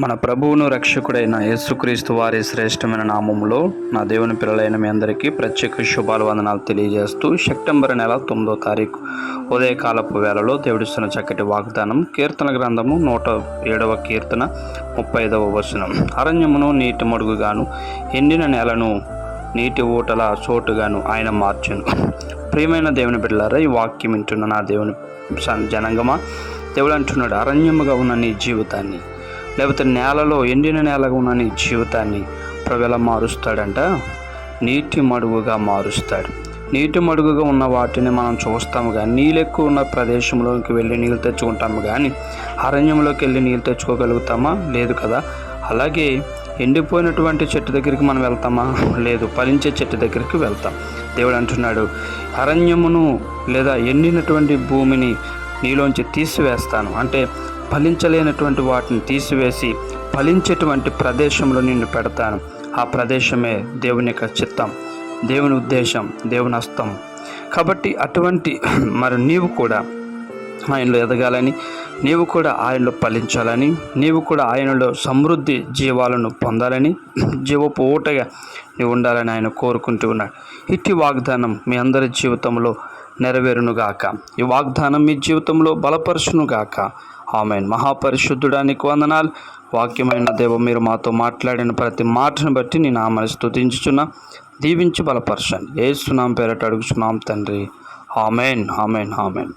మన ప్రభువును రక్షకుడైన యేసుక్రీస్తు వారి శ్రేష్టమైన నామములో నా దేవుని పిల్లలైన మీ అందరికీ ప్రత్యేక శుభాలు వందనాలు తెలియజేస్తూ సెప్టెంబర్ నెల 9వ తారీఖు ఉదయకాలపు వేళలో దేవుడిస్తున్న చక్కటి వాగ్దానం కీర్తన గ్రంథము 107వ కీర్తన 35వ వచనం. అరణ్యమును నీటి మడుగుగాను ఎండిన నేలను నీటి ఊటల చోటుగాను ఆయన మార్చును. ప్రియమైన దేవుని బిడ్డలారా, ఈ వాక్యం వింటున్న నా దేవుని జనంగమా, దేవుడు అంటున్నాడు, అరణ్యముగా ఉన్న నీ జీవితాన్ని, లేకపోతే నేలలో ఎండిన నేలగా ఉన్న నీ జీవితాన్ని ప్రభు ఎలా మారుస్తాడంట? నీటి మడుగుగా మారుస్తాడు. నీటి మడుగుగా ఉన్న వాటిని మనం చూస్తాము కానీ, నీళ్ళు ఎక్కువ ఉన్న ప్రదేశంలోకి వెళ్ళి నీళ్ళు తెచ్చుకుంటాము కానీ అరణ్యంలోకి వెళ్ళి నీళ్ళు తెచ్చుకోగలుగుతామా? లేదు కదా. అలాగే ఎండిపోయినటువంటి చెట్టు దగ్గరికి మనం వెళ్తామా? లేదు. ఫలించే చెట్టు దగ్గరికి వెళ్తాం. దేవుడు అంటున్నాడు, అరణ్యమును లేదా ఎండినటువంటి భూమిని నీలోంచి తీసివేస్తాను. అంటే ఫలించలేనటువంటి వాటిని తీసివేసి ఫలించేటువంటి ప్రదేశంలో నిన్ను పెడతాను. ఆ ప్రదేశమే దేవుని యొక్క చిత్తం, దేవుని ఉద్దేశం, దేవుని హస్తం. కాబట్టి అటువంటి నీవు కూడా ఆయనలో ఎదగాలని, నీవు కూడా ఆయనలో ఫలించాలని, నీవు కూడా ఆయనలో సమృద్ధి జీవాలను పొందాలని, జీవపు ఊటగా నీవు ఉండాలని ఆయన కోరుకుంటూ ఉన్నాడు. ఇట్టి వాగ్దానం మీ అందరి జీవితంలో నెరవేరునుగాక. ఈ వాగ్దానం మీ జీవితంలో బలపరచునుగాక. ఆమేన్. మహాపరిశుద్ధుడానికి వందనాలు. వాక్యమైన దేవ, మీరు మాతో మాట్లాడిన ప్రతి మాటను బట్టి నీ నామని స్తుతించుచున్నా. దీవించి బలపరచండి. యేసు నామమున పేరట అడుగుచున్నాం తండ్రి. ఆమేన్, ఆమేన్, ఆమేన్.